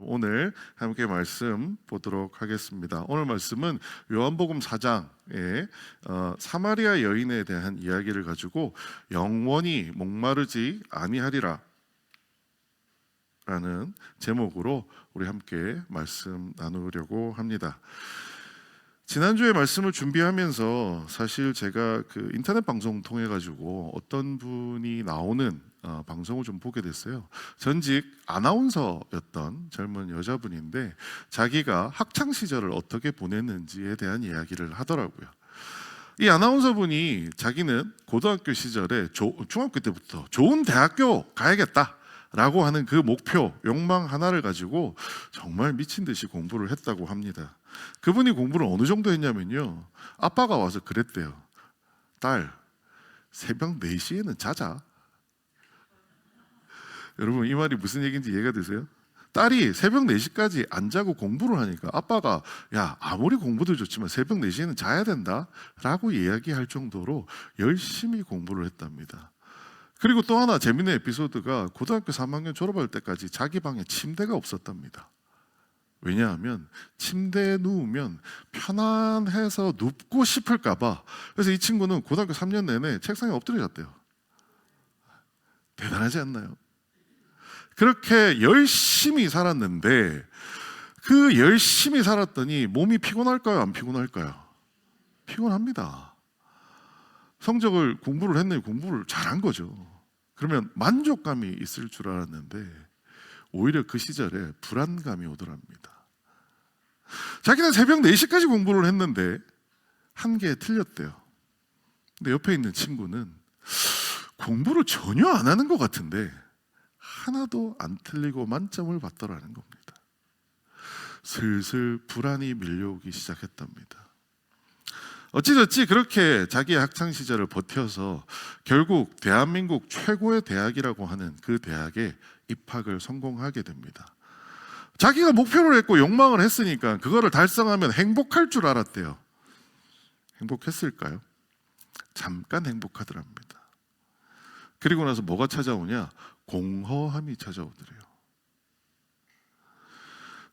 오늘 함께 말씀 보도록 하겠습니다. 오늘 말씀은 요한복음 4장의 사마리아 여인에 대한 이야기를 가지고 영원히 목마르지 아니하리라 라는 제목으로 우리 함께 말씀 나누려고 합니다. 지난주에 말씀을 준비하면서 사실 제가 그 인터넷 방송 통해 가지고 어떤 분이 나오는 방송을 좀 보게 됐어요. 전직 아나운서였던 젊은 여자분인데 자기가 학창 시절을 어떻게 보냈는지에 대한 이야기를 하더라고요. 이 아나운서분이 자기는 고등학교 시절에 중학교 때부터 좋은 대학교 가야겠다 라고 하는 그 목표, 욕망 하나를 가지고 정말 미친 듯이 공부를 했다고 합니다. 그분이 공부를 어느 정도 했냐면요, 아빠가 와서 그랬대요. 딸, 새벽 4시에는 자자. 여러분, 이 말이 무슨 얘기인지 이해가 되세요? 딸이 새벽 4시까지 안 자고 공부를 하니까 아빠가 야, 아무리 공부도 좋지만 새벽 4시에는 자야 된다 라고 이야기할 정도로 열심히 공부를 했답니다. 그리고 또 하나 재미있는 에피소드가 고등학교 3학년 졸업할 때까지 자기 방에 침대가 없었답니다. 왜냐하면 침대에 누우면 편안해서 눕고 싶을까 봐. 그래서 이 친구는 고등학교 3년 내내 책상에 엎드려 잤대요. 대단하지 않나요? 그렇게 열심히 살았는데 그 열심히 살았더니 몸이 피곤할까요? 안 피곤할까요? 피곤합니다. 성적을 공부를 했네요. 공부를 잘한 거죠. 그러면 만족감이 있을 줄 알았는데 오히려 그 시절에 불안감이 오더랍니다. 자기는 새벽 4시까지 공부를 했는데 한 개 틀렸대요. 근데 옆에 있는 친구는 공부를 전혀 안 하는 것 같은데 하나도 안 틀리고 만점을 받더라는 겁니다. 슬슬 불안이 밀려오기 시작했답니다. 어찌저찌 그렇게 자기의 학창시절을 버텨서 결국 대한민국 최고의 대학이라고 하는 그 대학에 입학을 성공하게 됩니다. 자기가 목표를 했고 욕망을 했으니까 그거를 달성하면 행복할 줄 알았대요. 행복했을까요? 잠깐 행복하더랍니다. 그리고 나서 뭐가 찾아오냐? 공허함이 찾아오더래요.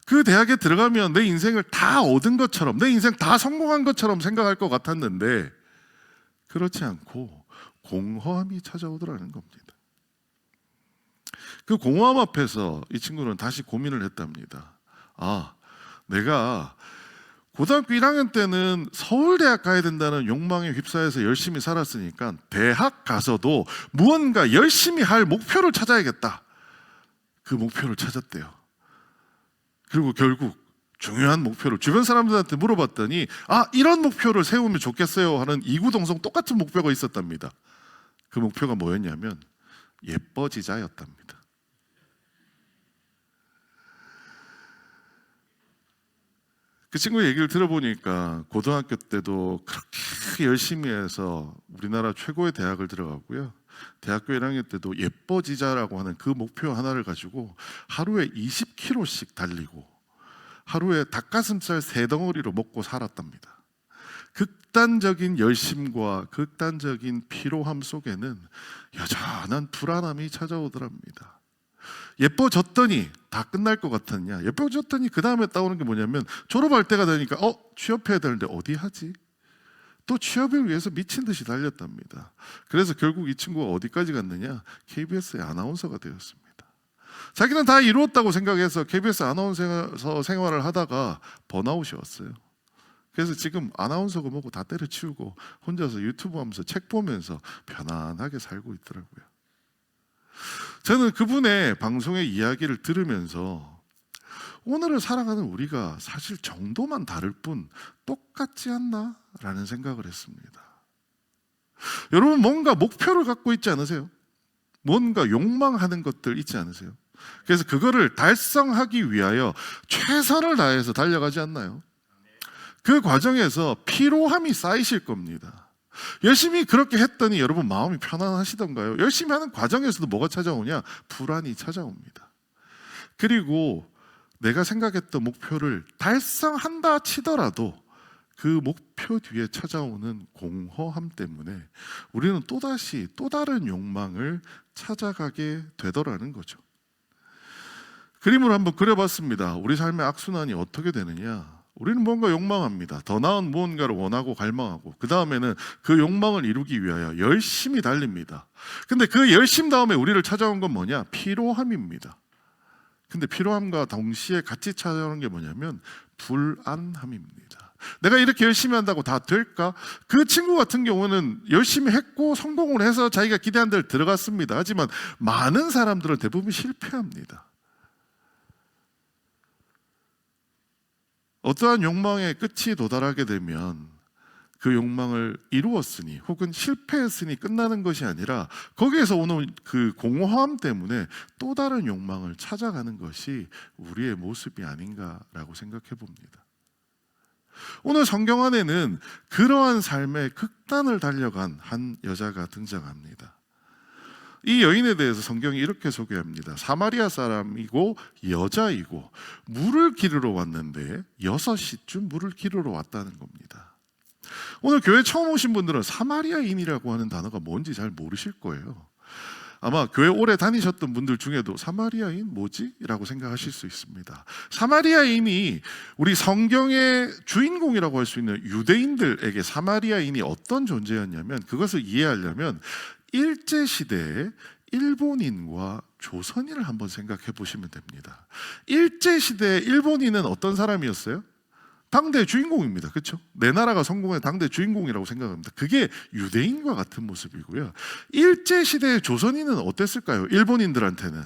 그 대학에 들어가면 내 인생을 다 얻은 것처럼, 내 인생 다 성공한 것처럼 생각할 것 같았는데 그렇지 않고 공허함이 찾아오더라는 겁니다. 그 공허함 앞에서 이 친구는 다시 고민을 했답니다. 내가 고등학교 1학년 때는 서울대학 가야 된다는 욕망에 휩싸여서 열심히 살았으니까 대학 가서도 무언가 열심히 할 목표를 찾아야겠다. 그 목표를 찾았대요. 그리고 결국 중요한 목표를 주변 사람들한테 물어봤더니 이런 목표를 세우면 좋겠어요 하는 이구동성 똑같은 목표가 있었답니다. 그 목표가 뭐였냐면 예뻐지자였답니다. 그 친구 얘기를 들어보니까 고등학교 때도 그렇게 열심히 해서 우리나라 최고의 대학을 들어가고요, 대학교 1학년 때도 예뻐지자라고 하는 그 목표 하나를 가지고 하루에 20km씩 달리고 하루에 닭가슴살 3덩어리로 먹고 살았답니다. 극단적인 열심과 극단적인 피로함 속에는 여전한 불안함이 찾아오더랍니다. 예뻐졌더니 다 끝날 것 같았냐? 예뻐졌더니 그 다음에 따오는 게 뭐냐면 졸업할 때가 되니까 취업해야 되는데 어디 하지? 또 취업을 위해서 미친 듯이 달렸답니다. 그래서 결국 이 친구가 어디까지 갔느냐? KBS의 아나운서가 되었습니다. 자기는 다 이루었다고 생각해서 KBS 아나운서 생활을 하다가 번아웃이 왔어요. 그래서 지금 아나운서고 뭐고 다 때려치우고 혼자서 유튜브 하면서 책 보면서 편안하게 살고 있더라고요. 저는 그분의 방송의 이야기를 들으면서 오늘을 살아가는 우리가 사실 정도만 다를 뿐 똑같지 않나? 라는 생각을 했습니다. 여러분, 뭔가 목표를 갖고 있지 않으세요? 뭔가 욕망하는 것들 있지 않으세요? 그래서 그거를 달성하기 위하여 최선을 다해서 달려가지 않나요? 그 과정에서 피로함이 쌓이실 겁니다. 열심히 그렇게 했더니 여러분 마음이 편안하시던가요? 열심히 하는 과정에서도 뭐가 찾아오냐? 불안이 찾아옵니다. 그리고 내가 생각했던 목표를 달성한다 치더라도 그 목표 뒤에 찾아오는 공허함 때문에 우리는 또다시 또 다른 욕망을 찾아가게 되더라는 거죠. 그림을 한번 그려봤습니다. 우리 삶의 악순환이 어떻게 되느냐? 우리는 뭔가 욕망합니다. 더 나은 무언가를 원하고 갈망하고, 그 다음에는 그 욕망을 이루기 위하여 열심히 달립니다. 근데 그 열심 다음에 우리를 찾아온 건 뭐냐? 피로함입니다. 근데 피로함과 동시에 같이 찾아오는 게 뭐냐면 불안함입니다. 내가 이렇게 열심히 한다고 다 될까? 그 친구 같은 경우는 열심히 했고 성공을 해서 자기가 기대한 데를 들어갔습니다. 하지만 많은 사람들은 대부분 실패합니다. 어떠한 욕망의 끝이 도달하게 되면 그 욕망을 이루었으니 혹은 실패했으니 끝나는 것이 아니라 거기에서 오는 그 공허함 때문에 또 다른 욕망을 찾아가는 것이 우리의 모습이 아닌가라고 생각해 봅니다. 오늘 성경 안에는 그러한 삶의 극단을 달려간 한 여자가 등장합니다. 이 여인에 대해서 성경이 이렇게 소개합니다. 사마리아 사람이고 여자이고 물을 기르러 왔는데 6시쯤 물을 기르러 왔다는 겁니다. 오늘 교회 처음 오신 분들은 사마리아인이라고 하는 단어가 뭔지 잘 모르실 거예요. 아마 교회 오래 다니셨던 분들 중에도 사마리아인 뭐지? 라고 생각하실 수 있습니다. 사마리아인이 우리 성경의 주인공이라고 할 수 있는 유대인들에게 사마리아인이 어떤 존재였냐면, 그것을 이해하려면 일제시대에 일본인과 조선인을 한번 생각해 보시면 됩니다. 일제시대에 일본인은 어떤 사람이었어요? 당대 주인공입니다. 그렇죠? 내 나라가 성공한 당대 주인공이라고 생각합니다. 그게 유대인과 같은 모습이고요. 일제시대의 조선인은 어땠을까요? 일본인들한테는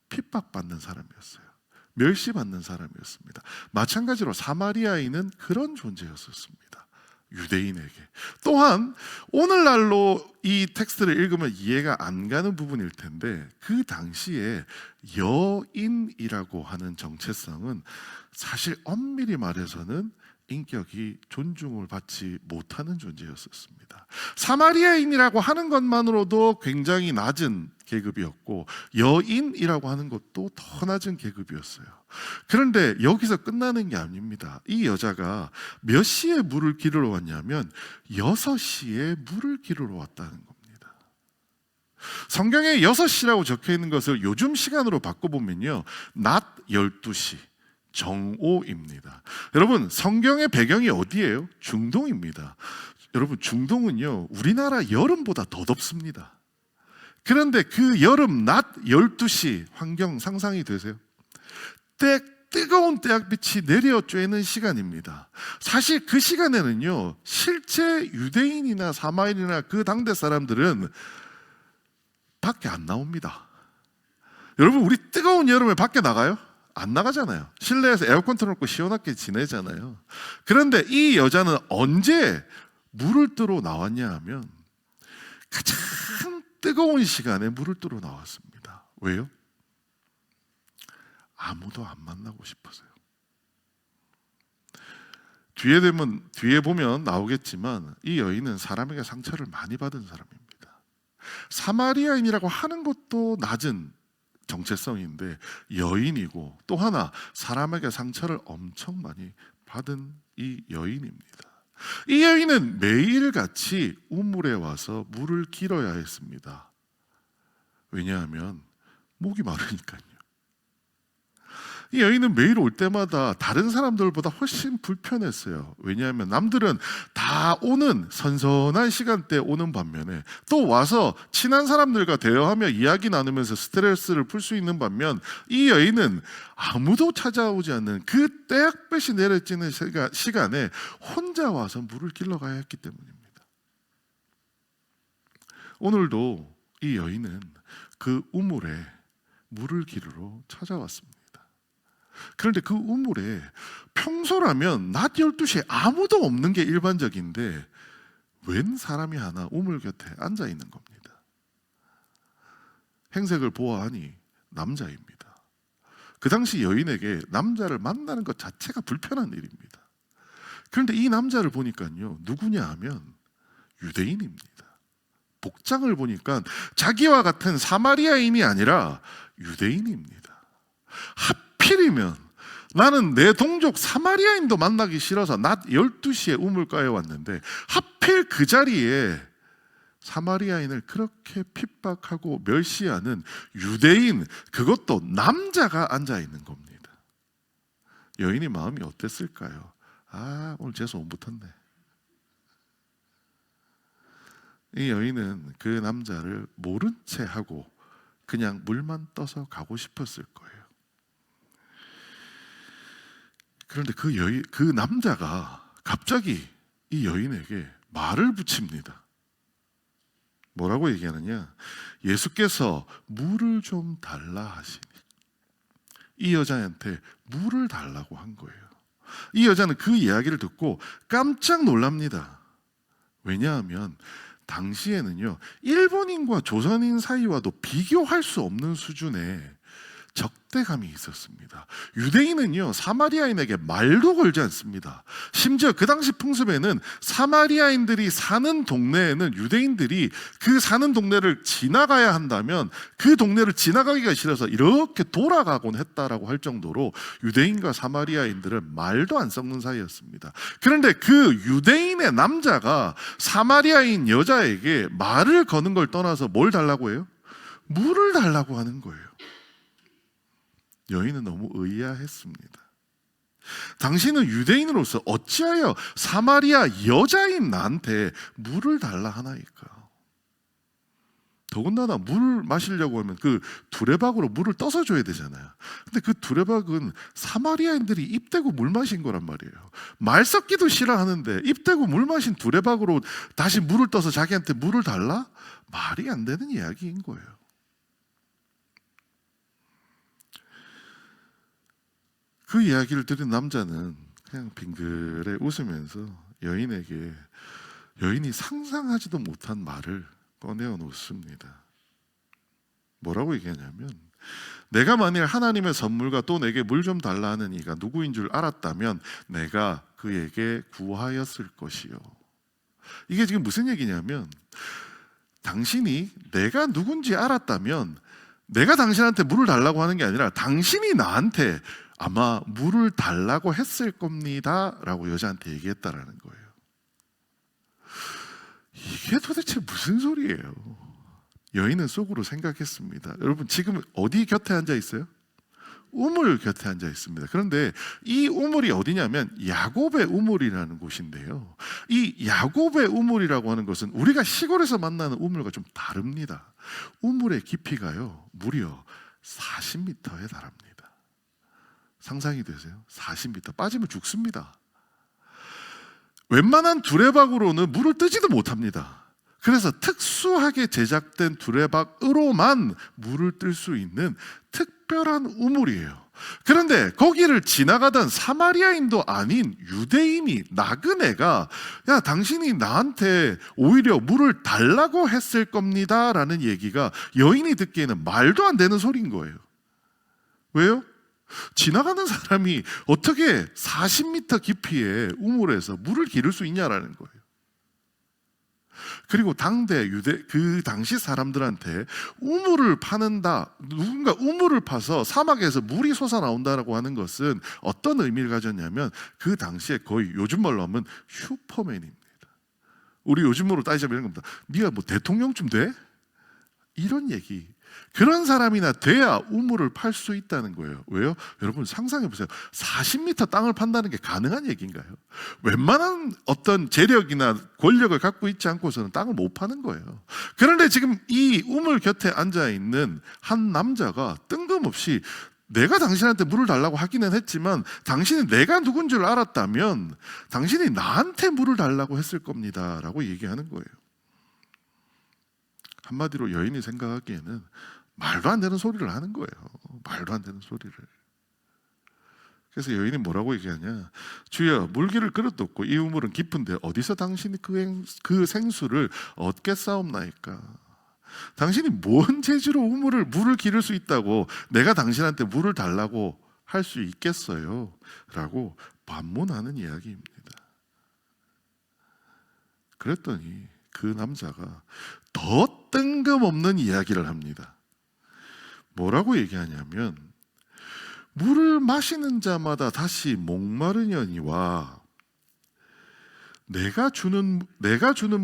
핍박받는 사람이었어요. 멸시받는 사람이었습니다. 마찬가지로 사마리아인은 그런 존재였었습니다. 유대인에게. 또한 오늘날로 이 텍스트를 읽으면 이해가 안 가는 부분일 텐데, 그 당시에 여인이라고 하는 정체성은 사실 엄밀히 말해서는 인격이 존중을 받지 못하는 존재였었습니다. 사마리아인이라고 하는 것만으로도 굉장히 낮은 계급이었고, 여인이라고 하는 것도 더 낮은 계급이었어요. 그런데 여기서 끝나는 게 아닙니다. 이 여자가 몇 시에 물을 기르러 왔냐면 6시에 물을 기르러 왔다는 겁니다. 성경에 6시라고 적혀 있는 것을 요즘 시간으로 바꿔보면요, 낮 12시 정오입니다. 여러분, 성경의 배경이 어디예요? 중동입니다. 여러분, 중동은요 우리나라 여름보다 더 덥습니다. 그런데 그 여름 낮 12시 환경 상상이 되세요? 뜨거운 태양빛이 내려 쬐는 시간입니다. 사실 그 시간에는요, 실제 유대인이나 사마리아나 그 당대 사람들은 밖에 안 나옵니다. 여러분, 우리 뜨거운 여름에 밖에 나가요? 안 나가잖아요. 실내에서 에어컨 틀어놓고 시원하게 지내잖아요. 그런데 이 여자는 언제 물을 뜨러 나왔냐 하면 가장 뜨거운 시간에 물을 뜨러 나왔습니다. 왜요? 아무도 안 만나고 싶어서요. 뒤에 보면 나오겠지만 이 여인은 사람에게 상처를 많이 받은 사람입니다. 사마리아인이라고 하는 것도 낮은 정체성인데 여인이고, 또 하나 사람에게 상처를 엄청 많이 받은 이 여인입니다. 이 여인은 매일같이 우물에 와서 물을 길어야 했습니다. 왜냐하면 목이 마르니까요. 이 여인은 매일 올 때마다 다른 사람들보다 훨씬 불편했어요. 왜냐하면 남들은 다 오는 선선한 시간대에 오는 반면에 또 와서 친한 사람들과 대화하며 이야기 나누면서 스트레스를 풀 수 있는 반면, 이 여인은 아무도 찾아오지 않는 그 떼약볕이 내려지는 시간에 혼자 와서 물을 길러 가야 했기 때문입니다. 오늘도 이 여인은 그 우물에 물을 기르러 찾아왔습니다. 그런데 그 우물에 평소라면 낮 12시에 아무도 없는 게 일반적인데 웬 사람이 하나 우물 곁에 앉아 있는 겁니다. 행색을 보아하니 남자입니다. 그 당시 여인에게 남자를 만나는 것 자체가 불편한 일입니다. 그런데 이 남자를 보니까요, 누구냐 하면 유대인입니다. 복장을 보니까 자기와 같은 사마리아인이 아니라 유대인입니다. 하필이면 나는 내 동족 사마리아인도 만나기 싫어서 낮 12시에 우물가에 왔는데 하필 그 자리에 사마리아인을 그렇게 핍박하고 멸시하는 유대인, 그것도 남자가 앉아 있는 겁니다. 여인의 마음이 어땠을까요? 오늘 재수 못 붙었네. 이 여인은 그 남자를 모른 채 하고 그냥 물만 떠서 가고 싶었을 거예요. 그런데 그 남자가 갑자기 이 여인에게 말을 붙입니다. 뭐라고 얘기하느냐? 예수께서 물을 좀 달라 하시니 이 여자한테 물을 달라고 한 거예요. 이 여자는 그 이야기를 듣고 깜짝 놀랍니다. 왜냐하면 당시에는요, 일본인과 조선인 사이와도 비교할 수 없는 수준의 적대감이 있었습니다. 유대인은요, 사마리아인에게 말도 걸지 않습니다. 심지어 그 당시 풍습에는 사마리아인들이 사는 동네에는 유대인들이 그 사는 동네를 지나가야 한다면 그 동네를 지나가기가 싫어서 이렇게 돌아가곤 했다라고 할 정도로 유대인과 사마리아인들은 말도 안 섞는 사이였습니다. 그런데 그 유대인의 남자가 사마리아인 여자에게 말을 거는 걸 떠나서 뭘 달라고 해요? 물을 달라고 하는 거예요. 여인은 너무 의아했습니다. 당신은 유대인으로서 어찌하여 사마리아 여자인 나한테 물을 달라 하나이까? 더군다나 물 마시려고 하면 그 두레박으로 물을 떠서 줘야 되잖아요. 근데 그 두레박은 사마리아인들이 입대고 물 마신 거란 말이에요. 말 섞기도 싫어하는데 입대고 물 마신 두레박으로 다시 물을 떠서 자기한테 물을 달라? 말이 안 되는 이야기인 거예요. 그 이야기를 들은 남자는 그냥 빙그레 웃으면서 여인이 상상하지도 못한 말을 꺼내어 놓습니다. 뭐라고 얘기하냐면, 내가 만일 하나님의 선물과 또 내게 물 좀 달라 하는 이가 누구인 줄 알았다면 내가 그에게 구하였을 것이요. 이게 지금 무슨 얘기냐면, 당신이 내가 누군지 알았다면 내가 당신한테 물을 달라고 하는 게 아니라 당신이 나한테 아마 물을 달라고 했을 겁니다 라고 여자한테 얘기했다라는 거예요. 이게 도대체 무슨 소리예요? 여인은 속으로 생각했습니다. 여러분, 지금 어디 곁에 앉아 있어요? 우물 곁에 앉아 있습니다. 그런데 이 우물이 어디냐면 야곱의 우물이라는 곳인데요, 이 야곱의 우물이라고 하는 것은 우리가 시골에서 만나는 우물과 좀 다릅니다. 우물의 깊이가요 무려 40m에 달합니다. 상상이 되세요? 40m. 빠지면 죽습니다. 웬만한 두레박으로는 물을 뜨지도 못합니다. 그래서 특수하게 제작된 두레박으로만 물을 뜰 수 있는 특별한 우물이에요. 그런데 거기를 지나가던 사마리아인도 아닌 유대인이, 나그네가 야, 당신이 나한테 오히려 물을 달라고 했을 겁니다 라는 얘기가 여인이 듣기에는 말도 안 되는 소리인 거예요. 왜요? 지나가는 사람이 어떻게 40m 깊이의 우물에서 물을 기를 수 있냐라는 거예요. 그리고 그 당시 사람들한테 우물을 파는다, 누군가 우물을 파서 사막에서 물이 솟아나온다라고 하는 것은 어떤 의미를 가졌냐면, 그 당시에 거의 요즘 말로 하면 슈퍼맨입니다. 우리 요즘으로 따지자면 이런 겁니다. 네가 뭐 대통령쯤 돼? 이런 얘기. 그런 사람이나 돼야 우물을 팔 수 있다는 거예요. 왜요? 여러분 상상해 보세요. 40m 땅을 판다는 게 가능한 얘기인가요? 웬만한 어떤 재력이나 권력을 갖고 있지 않고서는 땅을 못 파는 거예요. 그런데 지금 이 우물 곁에 앉아 있는 한 남자가 뜬금없이 내가 당신한테 물을 달라고 하기는 했지만 당신이 내가 누군 줄 알았다면 당신이 나한테 물을 달라고 했을 겁니다 라고 얘기하는 거예요. 한마디로 여인이 생각하기에는 말도 안 되는 소리를 하는 거예요. 말도 안 되는 소리를. 그래서 여인이 뭐라고 얘기하냐? 주여, 물기를 그릇도 없고 이 우물은 깊은데 어디서 당신이 그 생수를 얻겠사옵나이까? 당신이 뭔 재주로 물을 기를 수 있다고 내가 당신한테 물을 달라고 할 수 있겠어요? 라고 반문하는 이야기입니다. 그랬더니 그 남자가 더 뜬금없는 이야기를 합니다. 뭐라고 얘기하냐면, 물을 마시는 자마다 다시 목마르려니와 내가 주는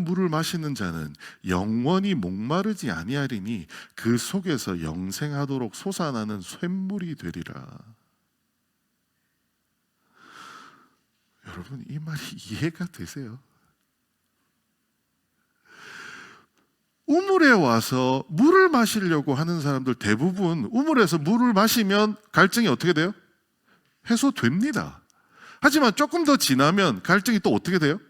물을 마시는 자는 영원히 목마르지 아니하리니 그 속에서 영생하도록 솟아나는 샘물이 되리라. 여러분, 이 말이 이해가 되세요? 우물에 와서 물을 마시려고 하는 사람들 대부분 우물에서 물을 마시면 갈증이 어떻게 돼요? 해소됩니다. 하지만 조금 더 지나면 갈증이 또 어떻게 돼요?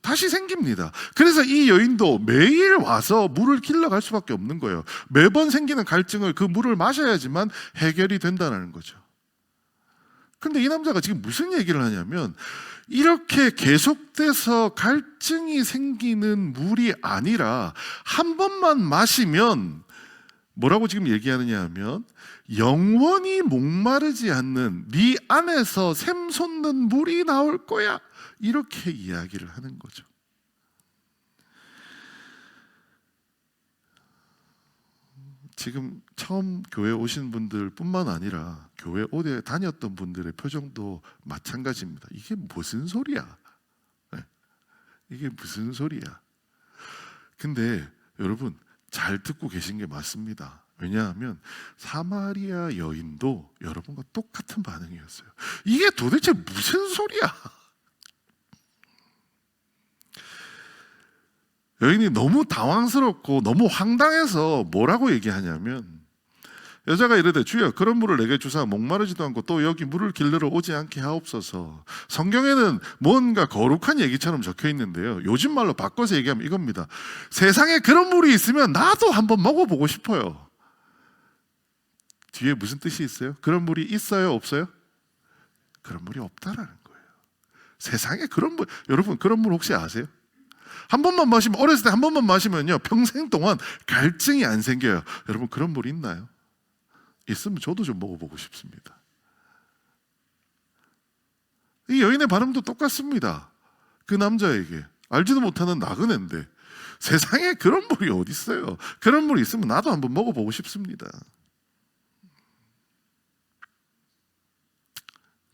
다시 생깁니다. 그래서 이 여인도 매일 와서 물을 길러갈 수밖에 없는 거예요. 매번 생기는 갈증을 그 물을 마셔야지만 해결이 된다는 거죠. 근데 이 남자가 지금 무슨 얘기를 하냐면 이렇게 계속돼서 갈증이 생기는 물이 아니라 한 번만 마시면 뭐라고 지금 얘기하느냐 하면 영원히 목마르지 않는 네 안에서 샘솟는 물이 나올 거야, 이렇게 이야기를 하는 거죠. 지금 처음 교회 오신 분들 뿐만 아니라 교회 오래 다녔던 분들의 표정도 마찬가지입니다. 이게 무슨 소리야? 네. 이게 무슨 소리야? 근데 여러분 잘 듣고 계신 게 맞습니다. 왜냐하면 사마리아 여인도 여러분과 똑같은 반응이었어요. 이게 도대체 무슨 소리야? 여인이 너무 당황스럽고 너무 황당해서 뭐라고 얘기하냐면, 여자가 이르되 주여 그런 물을 내게 주사 목마르지도 않고 또 여기 물을 길르러 오지 않게 하옵소서. 성경에는 뭔가 거룩한 얘기처럼 적혀 있는데요, 요즘 말로 바꿔서 얘기하면 이겁니다. 세상에 그런 물이 있으면 나도 한번 먹어보고 싶어요. 뒤에 무슨 뜻이 있어요? 그런 물이 있어요, 없어요? 그런 물이 없다라는 거예요. 세상에 그런 물, 여러분 그런 물 혹시 아세요? 한 번만 마시면, 어렸을 때 한 번만 마시면요 평생 동안 갈증이 안 생겨요. 여러분 그런 물 있나요? 있으면 저도 좀 먹어보고 싶습니다. 이 여인의 반응도 똑같습니다. 그 남자에게 알지도 못하는 나그네인데 세상에 그런 물이 어디 있어요? 그런 물이 있으면 나도 한번 먹어보고 싶습니다.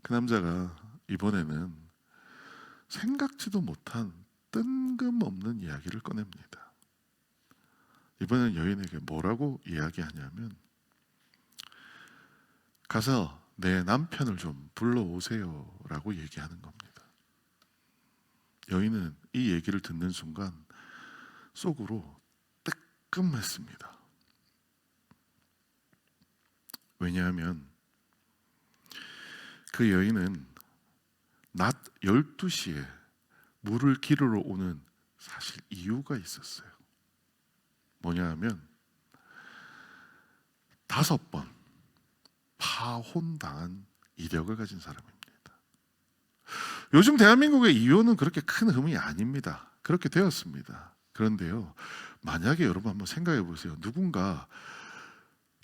그 남자가 이번에는 생각지도 못한 뜬금없는 이야기를 꺼냅니다. 이번엔 여인에게 뭐라고 이야기하냐면, 가서 내 남편을 좀 불러오세요 라고 얘기하는 겁니다. 여인은 이 얘기를 듣는 순간 속으로 뜨끔했습니다. 왜냐하면 그 여인은 낮 12시에 물을 기르러 오는 사실 이유가 있었어요. 뭐냐 하면 5번 파혼당한 이력을 가진 사람입니다. 요즘 대한민국의 이혼은 그렇게 큰 흠이 아닙니다. 그렇게 되었습니다. 그런데요, 만약에 여러분 한번 생각해 보세요. 누군가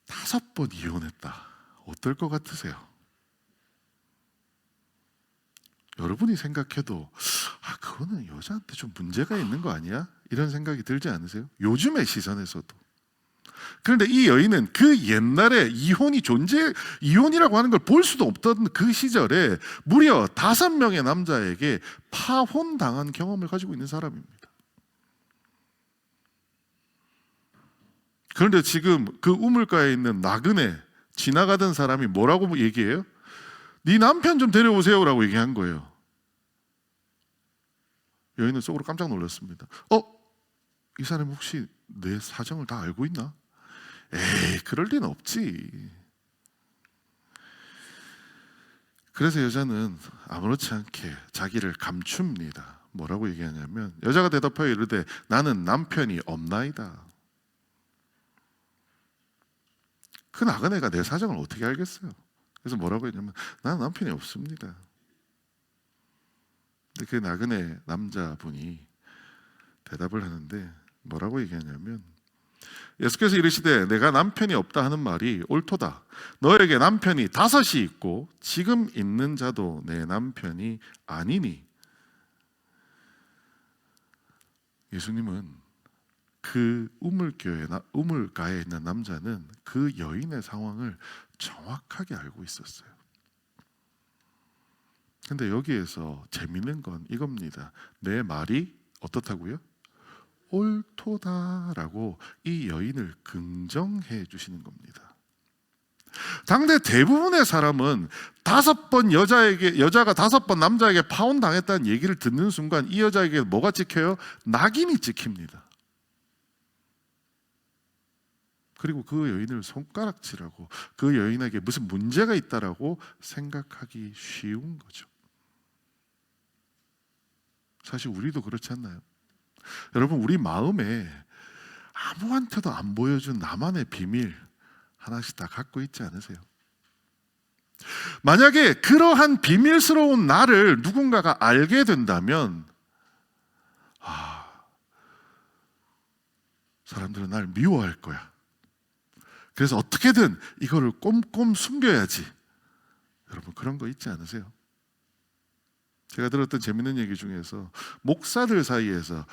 5번 이혼했다. 어떨 것 같으세요? 여러분이 생각해도 그거는 여자한테 좀 문제가 있는 거 아니야? 이런 생각이 들지 않으세요? 요즘의 시선에서도. 그런데 이 여인은 그 옛날에 이혼이라고 하는 걸 볼 수도 없던 그 시절에 무려 5명의 남자에게 파혼당한 경험을 가지고 있는 사람입니다. 그런데 지금 그 우물가에 있는 나그네 지나가던 사람이 뭐라고 얘기해요? 네 남편 좀 데려오세요 라고 얘기한 거예요. 여인은 속으로 깜짝 놀랐습니다. 이 사람이 혹시 내 사정을 다 알고 있나? 에이, 그럴 리는 없지. 그래서 여자는 아무렇지 않게 자기를 감춥니다. 뭐라고 얘기하냐면, 여자가 대답하여 이르되 나는 남편이 없나이다. 그 나그네가 내 사정을 어떻게 알겠어요? 그래서 뭐라고 했냐면 나는 남편이 없습니다. 근데 그 나그네 남자분이 대답을 하는데 뭐라고 얘기하냐면, 예수께서 이르시되 내가 남편이 없다 하는 말이 옳도다. 너에게 남편이 5이 있고 지금 있는 자도 내 남편이 아니니. 예수님은 그 우물가에 있는 남자는 그 여인의 상황을 정확하게 알고 있었어요. 근데 여기에서 재밌는 건 이겁니다. 내 말이 어떻다고요? 옳도다라고 이 여인을 긍정해 주시는 겁니다. 당대 대부분의 사람은 5번 여자가 5번 남자에게 파혼당했다는 얘기를 듣는 순간 이 여자에게 뭐가 찍혀요? 낙인이 찍힙니다. 그리고 그 여인을 손가락질하고 그 여인에게 무슨 문제가 있다라고 생각하기 쉬운 거죠. 사실 우리도 그렇지 않나요? 여러분, 우리 마음에 아무한테도 안 보여준 나만의 비밀 하나씩 다 갖고 있지 않으세요? 만약에 그러한 비밀스러운 나를 누군가가 알게 된다면 사람들은 날 미워할 거야. 그래서 어떻게든 이거를 꼼꼼 숨겨야지. 여러분, 그런 거 있지 않으세요? 제가 들었던 재밌는 얘기 중에서 목사들 사이에서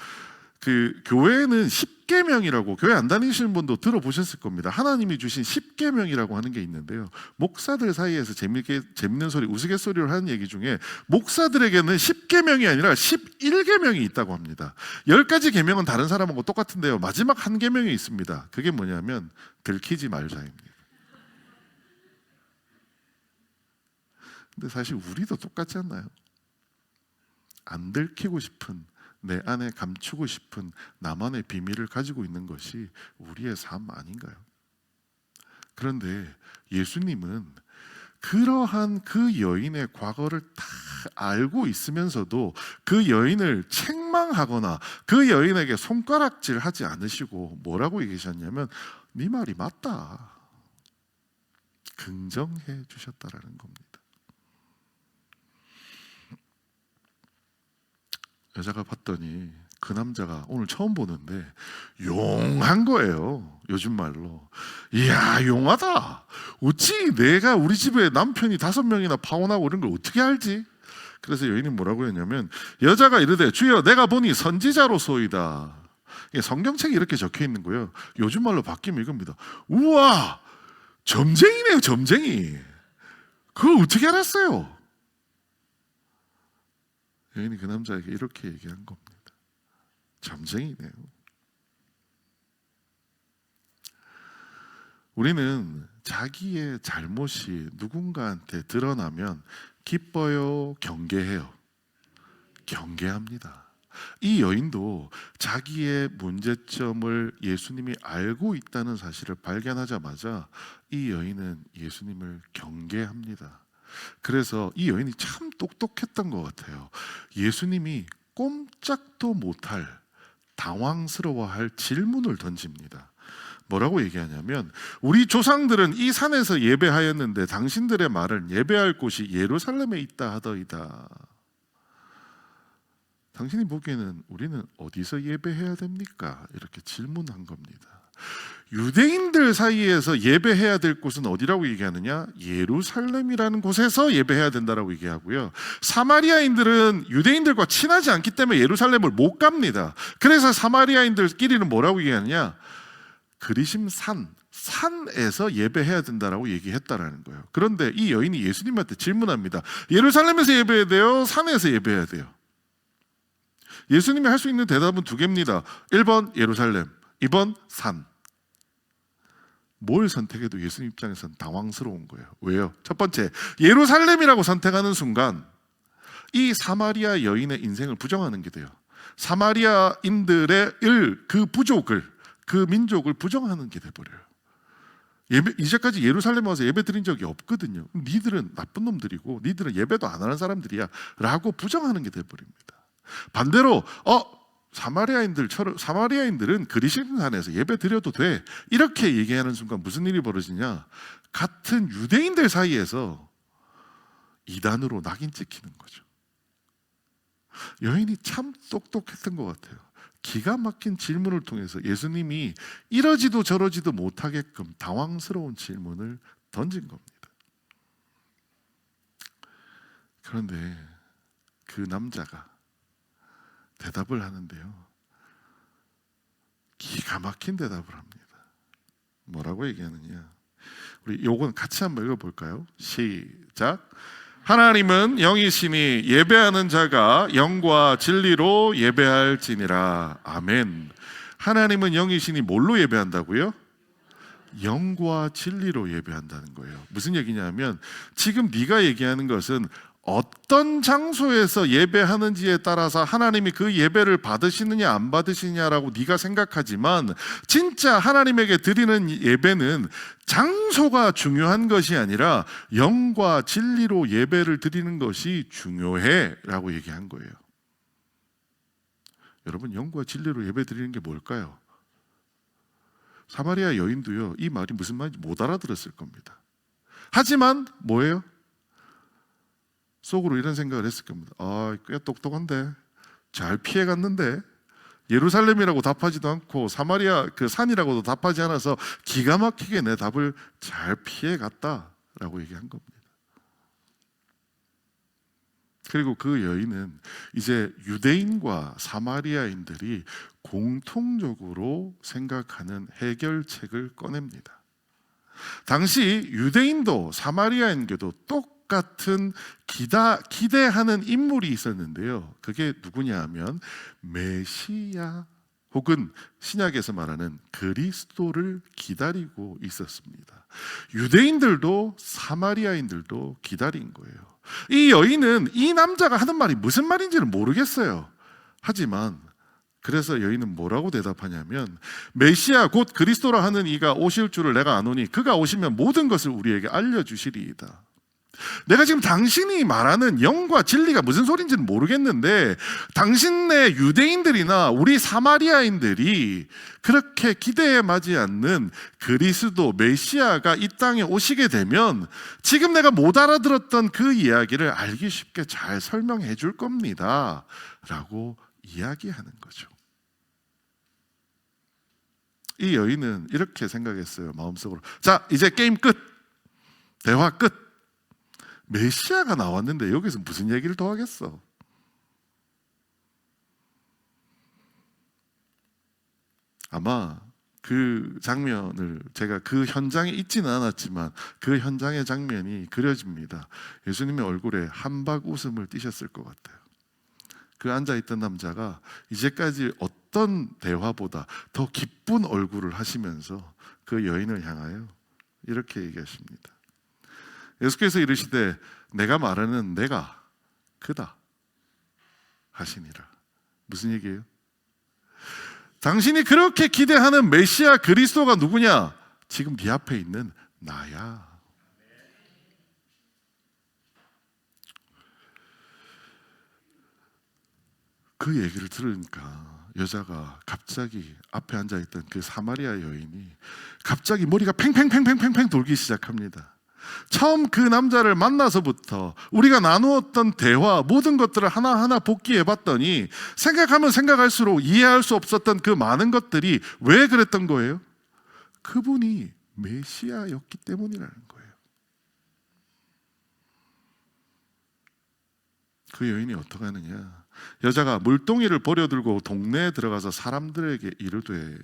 그 교회는 10계명이라고, 교회 안 다니시는 분도 들어보셨을 겁니다. 하나님이 주신 10계명이라고 하는 게 있는데요, 목사들 사이에서 재밌는 소리, 우스갯소리를 하는 얘기 중에 목사들에게는 10계명이 아니라 11계명이 있다고 합니다. 10가지 계명은 다른 사람하고 똑같은데요, 마지막 한 계명이 있습니다. 그게 뭐냐면 들키지 말자입니다. 근데 사실 우리도 똑같지 않나요? 안 들키고 싶은, 내 안에 감추고 싶은 나만의 비밀을 가지고 있는 것이 우리의 삶 아닌가요? 그런데 예수님은 그러한 그 여인의 과거를 다 알고 있으면서도 그 여인을 책망하거나 그 여인에게 손가락질하지 않으시고 뭐라고 얘기하셨냐면 네 말이 맞다, 긍정해 주셨다라는 겁니다. 여자가 봤더니 그 남자가 오늘 처음 보는데 용한 거예요. 요즘 말로 이야, 용하다. 어찌 내가 우리 집에 남편이 5명이나 파혼하고 이런 걸 어떻게 알지? 그래서 여인이 뭐라고 했냐면, 여자가 이르되 주여 내가 보니 선지자로소이다. 성경책에 이렇게 적혀 있는 거예요. 요즘 말로 바뀌면 이겁니다. 우와, 점쟁이네요, 점쟁이. 그걸 어떻게 알았어요? 여인이 그 남자에게 이렇게 얘기한 겁니다. 점쟁이네요. 우리는 자기의 잘못이 누군가한테 드러나면 기뻐요, 경계해요? 경계합니다. 이 여인도 자기의 문제점을 예수님이 알고 있다는 사실을 발견하자마자 이 여인은 예수님을 경계합니다. 그래서 이 여인이 참 똑똑했던 것 같아요. 예수님이 꼼짝도 못할, 당황스러워할 질문을 던집니다. 뭐라고 얘기하냐면, 우리 조상들은 이 산에서 예배하였는데 당신들의 말은 예배할 곳이 예루살렘에 있다 하더이다. 당신이 보기에는 우리는 어디서 예배해야 됩니까? 이렇게 질문한 겁니다. 유대인들 사이에서 예배해야 될 곳은 어디라고 얘기하느냐? 예루살렘이라는 곳에서 예배해야 된다라고 얘기하고요, 사마리아인들은 유대인들과 친하지 않기 때문에 예루살렘을 못 갑니다. 그래서 사마리아인들끼리는 뭐라고 얘기하느냐? 그리심 산에서 예배해야 된다라고 얘기했다라는 거예요. 그런데 이 여인이 예수님한테 질문합니다. 예루살렘에서 예배해야 돼요? 산에서 예배해야 돼요? 예수님이 할 수 있는 대답은 2개입니다. 1번 예루살렘, 2번 산. 뭘 선택해도 예수님 입장에서는 당황스러운 거예요. 왜요? 첫 번째, 예루살렘이라고 선택하는 순간 이 사마리아 여인의 인생을 부정하는 게 돼요. 사마리아인들의 그 부족을, 그 민족을 부정하는 게 돼버려요. 이제까지 예루살렘에 와서 예배 드린 적이 없거든요. 니들은 나쁜 놈들이고 니들은 예배도 안 하는 사람들이야 라고 부정하는 게 돼버립니다. 반대로 사마리아인들은 그리심 산에서 예배 드려도 돼, 이렇게 얘기하는 순간 무슨 일이 벌어지냐? 같은 유대인들 사이에서 이단으로 낙인 찍히는 거죠. 여인이 참 똑똑했던 것 같아요. 기가 막힌 질문을 통해서 예수님이 이러지도 저러지도 못하게끔 당황스러운 질문을 던진 겁니다. 그런데 그 남자가 대답을 하는데요, 기가 막힌 대답을 합니다. 뭐라고 얘기하느냐? 우리 요건 같이 한번 읽어볼까요? 시작. 하나님은 영이시니 예배하는 자가 영과 진리로 예배할지니라. 아멘. 하나님은 영이시니 뭘로 예배한다고요? 영과 진리로 예배한다는 거예요. 무슨 얘기냐면 지금 네가 얘기하는 것은 어떤 장소에서 예배하는지에 따라서 하나님이 그 예배를 받으시느냐 안 받으시느냐라고 네가 생각하지만, 진짜 하나님에게 드리는 예배는 장소가 중요한 것이 아니라 영과 진리로 예배를 드리는 것이 중요해 라고 얘기한 거예요. 여러분, 영과 진리로 예배 드리는 게 뭘까요? 사마리아 여인도요, 이 말이 무슨 말인지 못 알아들었을 겁니다. 하지만 뭐예요? 속으로 이런 생각을 했을 겁니다. 꽤 똑똑한데, 잘 피해갔는데, 예루살렘이라고 답하지도 않고 사마리아 그 산이라고도 답하지 않아서 기가 막히게 내 답을 잘 피해갔다라고 얘기한 겁니다. 그리고 그 여인은 이제 유대인과 사마리아인들이 공통적으로 생각하는 해결책을 꺼냅니다. 당시 유대인도 사마리아인께도 똑같은 기대하는 인물이 있었는데요. 그게 누구냐 하면 메시아 혹은 신약에서 말하는 그리스도를 기다리고 있었습니다. 유대인들도 사마리아인들도 기다린 거예요. 이 여인은 이 남자가 하는 말이 무슨 말인지는 모르겠어요. 하지만 그래서 여인은 뭐라고 대답하냐면, 메시아 곧 그리스도라 하는 이가 오실 줄을 내가 아노니 그가 오시면 모든 것을 우리에게 알려주시리이다. 내가 지금 당신이 말하는 영과 진리가 무슨 소린지는 모르겠는데, 당신네 유대인들이나 우리 사마리아인들이 그렇게 기대에 맞지 않는 그리스도 메시아가 이 땅에 오시게 되면 지금 내가 못 알아들었던 그 이야기를 알기 쉽게 잘 설명해 줄 겁니다 라고 이야기하는 거죠. 이 여인은 이렇게 생각했어요. 마음속으로, 자, 이제 게임 끝, 대화 끝. 메시아가 나왔는데 여기서 무슨 얘기를 더 하겠어? 아마 그 장면을, 제가 그 현장에 있지는 않았지만 그 현장의 장면이 그려집니다. 예수님의 얼굴에 한박 웃음을 띠셨을 것 같아요. 그 앉아있던 남자가 이제까지 어떤 대화보다 더 기쁜 얼굴을 하시면서 그 여인을 향하여 이렇게 얘기하십니다. 예수께서 이르시되 내가 말하는 내가 그다 하시니라. 무슨 얘기예요? 당신이 그렇게 기대하는 메시아 그리스도가 누구냐? 지금 네 앞에 있는 나야. 그 얘기를 들으니까 여자가 갑자기 앞에 앉아있던 그 사마리아 여인이 갑자기 머리가 팽팽팽팽팽팽 돌기 시작합니다. 처음 그 남자를 만나서부터 우리가 나누었던 대화, 모든 것들을 하나하나 복기해 봤더니 생각하면 생각할수록 이해할 수 없었던 그 많은 것들이 왜 그랬던 거예요? 그분이 메시아였기 때문이라는 거예요. 그 여인이 어떻게 하느냐? 여자가 물동이를 버려들고 동네에 들어가서 사람들에게 이르되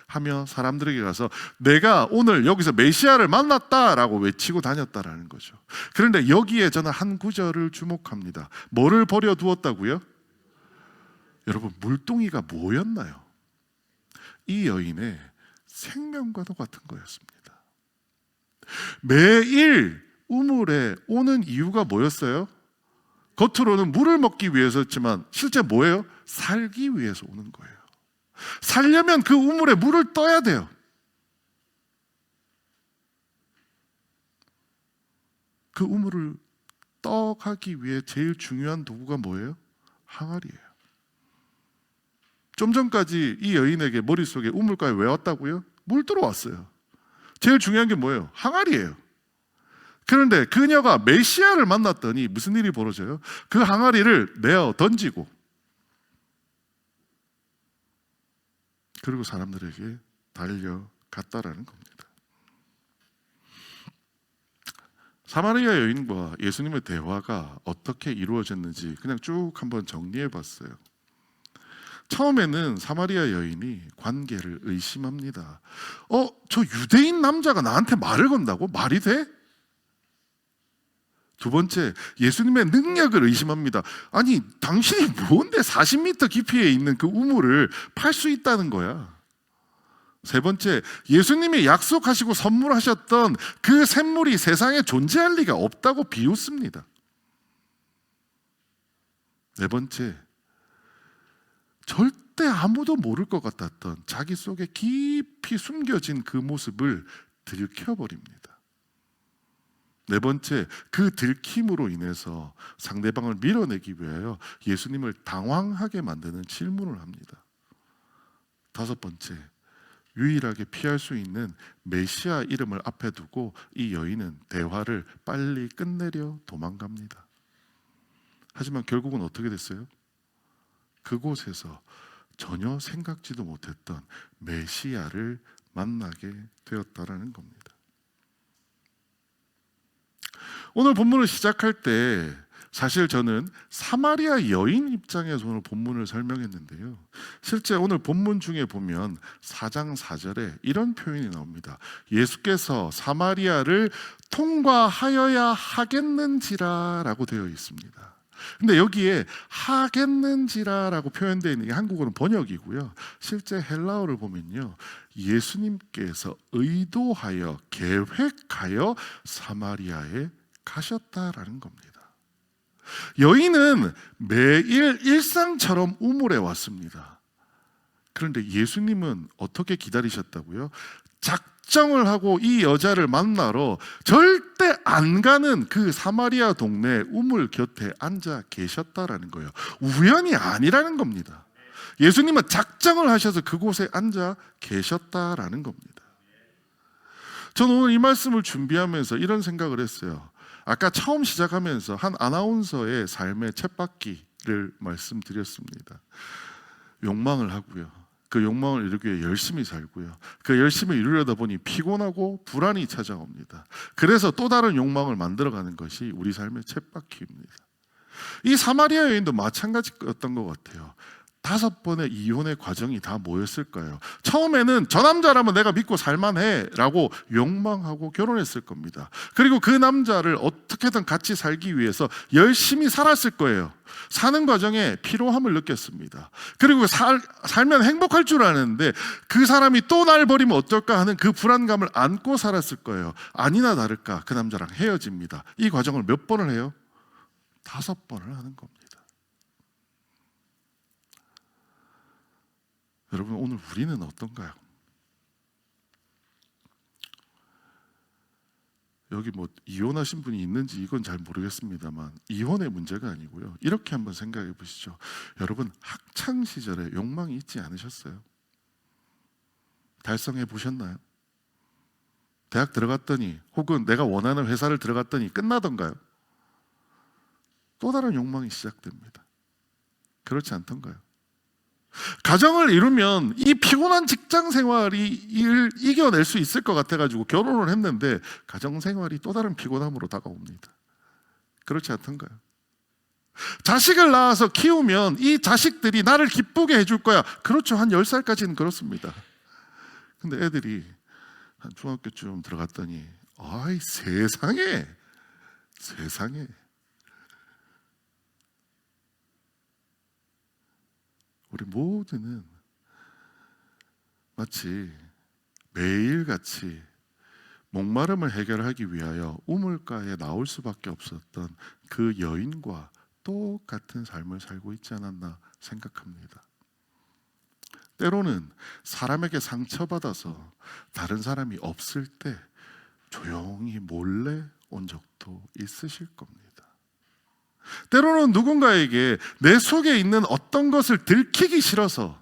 하며 사람들에게 가서 내가 오늘 여기서 메시아를 만났다라고 외치고 다녔다라는 거죠. 그런데 여기에 저는 한 구절을 주목합니다. 뭐를 버려두었다고요? 여러분, 물동이가 뭐였나요? 이 여인의 생명과도 같은 거였습니다. 매일 우물에 오는 이유가 뭐였어요? 겉으로는 물을 먹기 위해서였지만 실제 뭐예요? 살기 위해서 오는 거예요. 살려면 그 우물에 물을 떠야 돼요. 그 우물을 떠가기 위해 제일 중요한 도구가 뭐예요? 항아리예요. 좀 전까지 이 여인에게 머릿속에 우물가에 왜 왔다고요? 물 들어왔어요. 제일 중요한 게 뭐예요? 항아리예요. 그런데 그녀가 메시아를 만났더니 무슨 일이 벌어져요? 그 항아리를 내어 던지고 그리고 사람들에게 달려갔다라는 겁니다. 사마리아 여인과 예수님의 대화가 어떻게 이루어졌는지 그냥 쭉 한번 정리해 봤어요. 처음에는 사마리아 여인이 관계를 의심합니다. 저 유대인 남자가 나한테 말을 건다고? 말이 돼? 두 번째, 예수님의 능력을 의심합니다. 아니, 당신이 뭔데 40m 깊이에 있는 그 우물을 팔 수 있다는 거야? 세 번째, 예수님이 약속하시고 선물하셨던 그 샘물이 세상에 존재할 리가 없다고 비웃습니다. 네 번째, 절대 아무도 모를 것 같았던 자기 속에 깊이 숨겨진 그 모습을 들켜버립니다. 네 번째, 그 들킴으로 인해서 상대방을 밀어내기 위하여 예수님을 당황하게 만드는 질문을 합니다. 다섯 번째, 유일하게 피할 수 있는 메시아 이름을 앞에 두고 이 여인은 대화를 빨리 끝내려 도망갑니다. 하지만 결국은 어떻게 됐어요? 그곳에서 전혀 생각지도 못했던 메시아를 만나게 되었다라는 겁니다. 오늘 본문을 시작할 때 사실 저는 사마리아 여인 입장에서 오늘 본문을 설명했는데요. 실제 오늘 본문 중에 보면 4장 4절에 이런 표현이 나옵니다. 예수께서 사마리아를 통과하여야 하겠는지라 라고 되어 있습니다. 근데 여기에 하겠는지라라고 표현되어 있는 게 한국어는 번역이고요. 실제 헬라어를 보면요, 예수님께서 의도하여 계획하여 사마리아에 가셨다라는 겁니다. 여인은 매일 일상처럼 우물에 왔습니다. 그런데 예수님은 어떻게 기다리셨다고요? 작정을 하고 이 여자를 만나러 절대 안 가는 그 사마리아 동네 우물 곁에 앉아 계셨다라는 거예요. 우연이 아니라는 겁니다. 예수님은 작정을 하셔서 그곳에 앉아 계셨다라는 겁니다. 저는 오늘 이 말씀을 준비하면서 이런 생각을 했어요. 아까 처음 시작하면서 한 아나운서의 삶의 쳇바퀴를 말씀드렸습니다. 욕망을 하고요, 그 욕망을 이루기 위해 열심히 살고요, 그 열심히 이루려다 보니 피곤하고 불안이 찾아옵니다. 그래서 또 다른 욕망을 만들어가는 것이 우리 삶의 쳇바퀴입니다. 이 사마리아 여인도 마찬가지였던 것 같아요. 5번의 이혼의 과정이 다 뭐였을 까요? 처음에는 저 남자라면 내가 믿고 살만해 라고 욕망하고 결혼했을 겁니다. 그리고 그 남자를 어떻게든 같이 살기 위해서 열심히 살았을 거예요. 사는 과정에 피로함을 느꼈습니다. 그리고 살면 행복할 줄 아는데 그 사람이 또 날 버리면 어떨까 하는 그 불안감을 안고 살았을 거예요. 아니나 다를까 그 남자랑 헤어집니다. 이 과정을 몇 번을 해요? 5번을 하는 겁니다. 여러분, 오늘 우리는 어떤가요? 여기 뭐 이혼하신 분이 있는지 이건 잘 모르겠습니다만 이혼의 문제가 아니고요. 이렇게 한번 생각해 보시죠. 여러분, 학창 시절에 욕망이 있지 않으셨어요? 달성해 보셨나요? 대학 들어갔더니 혹은 내가 원하는 회사를 들어갔더니 끝나던가요? 또 다른 욕망이 시작됩니다. 그렇지 않던가요? 가정을 이루면 이 피곤한 직장 생활이 이겨낼 수 있을 것 같아가지고 결혼을 했는데 가정 생활이 또 다른 피곤함으로 다가옵니다. 그렇지 않던가요? 자식을 낳아서 키우면 이 자식들이 나를 기쁘게 해줄 거야. 그렇죠. 한 10살까지는 그렇습니다. 근데 애들이 한 중학교쯤 들어갔더니 아이 세상에 우리 모두는 마치 매일같이 목마름을 해결하기 위하여 우물가에 나올 수밖에 없었던 그 여인과 똑같은 삶을 살고 있지 않았나 생각합니다. 때로는 사람에게 상처받아서 다른 사람이 없을 때 조용히 몰래 온 적도 있으실 겁니다. 때로는 누군가에게 내 속에 있는 어떤 것을 들키기 싫어서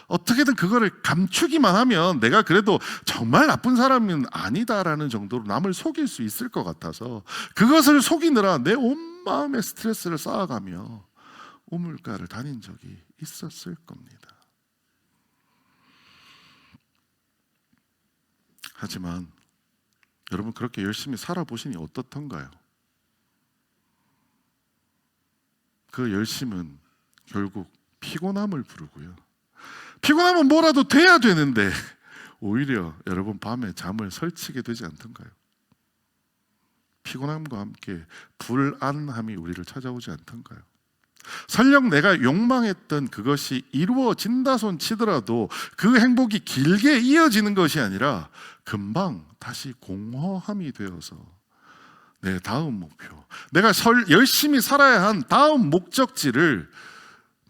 어떻게든 그거를 감추기만 하면 내가 그래도 정말 나쁜 사람은 아니다라는 정도로 남을 속일 수 있을 것 같아서 그것을 속이느라 내 온 마음에 스트레스를 쌓아가며 우물가를 다닌 적이 있었을 겁니다. 하지만 여러분, 그렇게 열심히 살아보시니 어떻던가요? 그 열심은 결국 피곤함을 부르고요, 피곤하면 뭐라도 돼야 되는데 오히려 여러분 밤에 잠을 설치게 되지 않던가요? 피곤함과 함께 불안함이 우리를 찾아오지 않던가요? 설령 내가 욕망했던 그것이 이루어진다 손 치더라도 그 행복이 길게 이어지는 것이 아니라 금방 다시 공허함이 되어서 내 다음 목표, 내가 열심히 살아야 한 다음 목적지를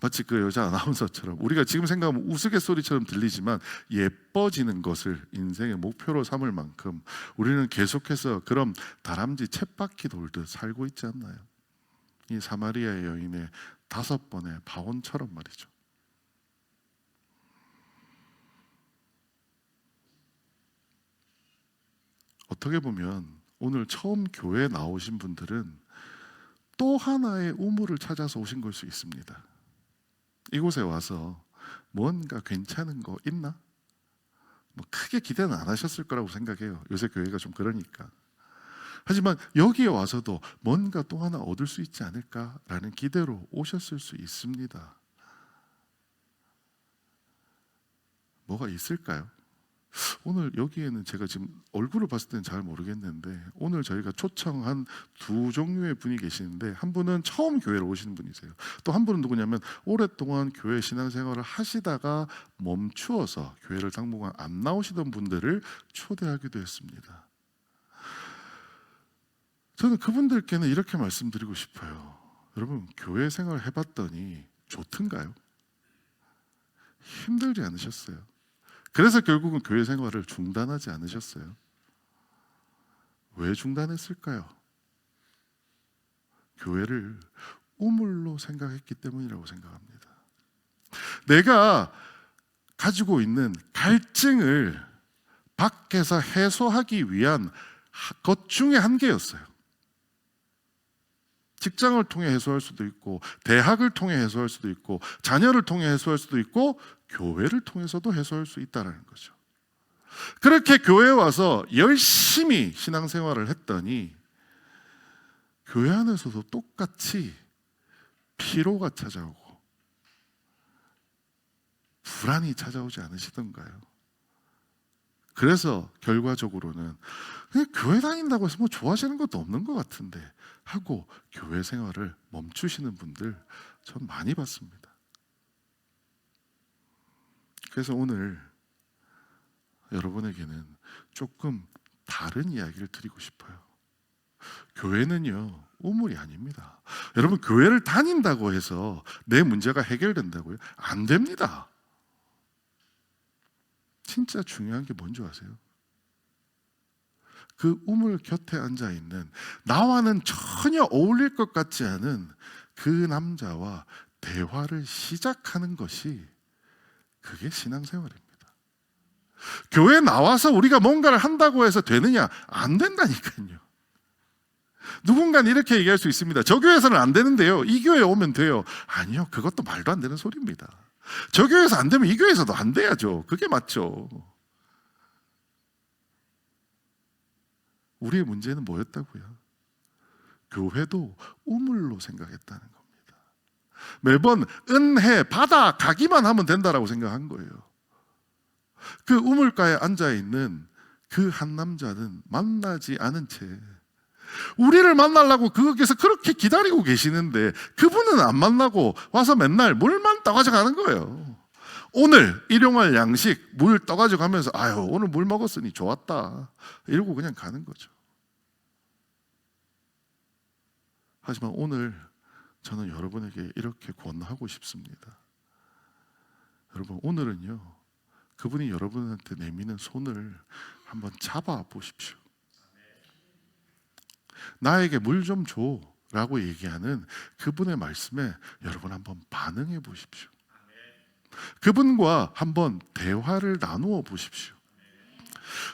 마치 그 여자 아나운서처럼 우리가 지금 생각하면 우스갯소리처럼 들리지만 예뻐지는 것을 인생의 목표로 삼을 만큼 우리는 계속해서 그런 다람쥐 쳇바퀴 돌듯 살고 있지 않나요? 이 사마리아 여인의 5번의 파혼처럼 말이죠. 어떻게 보면 오늘 처음 교회에 나오신 분들은 또 하나의 우물을 찾아서 오신 걸 수 있습니다. 이곳에 와서 뭔가 괜찮은 거 있나? 뭐 크게 기대는 안 하셨을 거라고 생각해요. 요새 교회가 좀 그러니까. 하지만 여기에 와서도 뭔가 또 하나 얻을 수 있지 않을까라는 기대로 오셨을 수 있습니다. 뭐가 있을까요? 오늘 여기에는 제가 지금 얼굴을 봤을 때는 잘 모르겠는데 오늘 저희가 초청한 2종류의 분이 계시는데 한 분은 처음 교회로 오시는 분이세요. 또 한 분은 누구냐면 오랫동안 교회 신앙생활을 하시다가 멈추어서 교회를 당분간 안 나오시던 분들을 초대하기도 했습니다. 저는 그분들께는 이렇게 말씀드리고 싶어요. 여러분, 교회 생활 해봤더니 좋던가요? 힘들지 않으셨어요? 그래서 결국은 교회 생활을 중단하지 않으셨어요? 왜 중단했을까요? 교회를 우물로 생각했기 때문이라고 생각합니다. 내가 가지고 있는 갈증을 밖에서 해소하기 위한 것 중에 한 개였어요. 직장을 통해 해소할 수도 있고, 대학을 통해 해소할 수도 있고, 자녀를 통해 해소할 수도 있고, 교회를 통해서도 해소할 수 있다는 거죠. 그렇게 교회에 와서 열심히 신앙생활을 했더니 교회 안에서도 똑같이 피로가 찾아오고 불안이 찾아오지 않으시던가요? 그래서 결과적으로는 그냥 교회 다닌다고 해서 뭐 좋아지는 것도 없는 것 같은데 하고 교회 생활을 멈추시는 분들 전 많이 봤습니다. 그래서 오늘 여러분에게는 조금 다른 이야기를 드리고 싶어요. 교회는요, 우물이 아닙니다. 여러분, 교회를 다닌다고 해서 내 문제가 해결된다고요? 안 됩니다. 진짜 중요한 게 뭔지 아세요? 그 우물 곁에 앉아 있는 나와는 전혀 어울릴 것 같지 않은 그 남자와 대화를 시작하는 것이 그게 신앙생활입니다. 교회에 나와서 우리가 뭔가를 한다고 해서 되느냐? 안 된다니까요. 누군가는 이렇게 얘기할 수 있습니다. 저 교회에서는 안 되는데요, 이 교회에 오면 돼요. 아니요, 그것도 말도 안 되는 소리입니다. 저 교회에서 안 되면 이 교회에서도 안 돼야죠. 그게 맞죠. 우리의 문제는 뭐였다고요? 교회도 우물로 생각했다는 겁니다. 매번 은혜 받아 가기만 하면 된다라고 생각한 거예요. 그 우물가에 앉아있는 그 한 남자는 만나지 않은 채 우리를 만나려고 거기서 그렇게 기다리고 계시는데 그분은 안 만나고 와서 맨날 물만 떠가져 가는 거예요. 오늘 일용할 양식 물 떠가지고 가면서 아유 오늘 물 먹었으니 좋았다 이러고 그냥 가는 거죠. 하지만 오늘 저는 여러분에게 이렇게 권하고 싶습니다. 여러분, 오늘은요, 그분이 여러분한테 내미는 손을 한번 잡아 보십시오. 나에게 물 좀 줘 라고 얘기하는 그분의 말씀에 여러분 한번 반응해 보십시오. 그분과 한번 대화를 나누어 보십시오.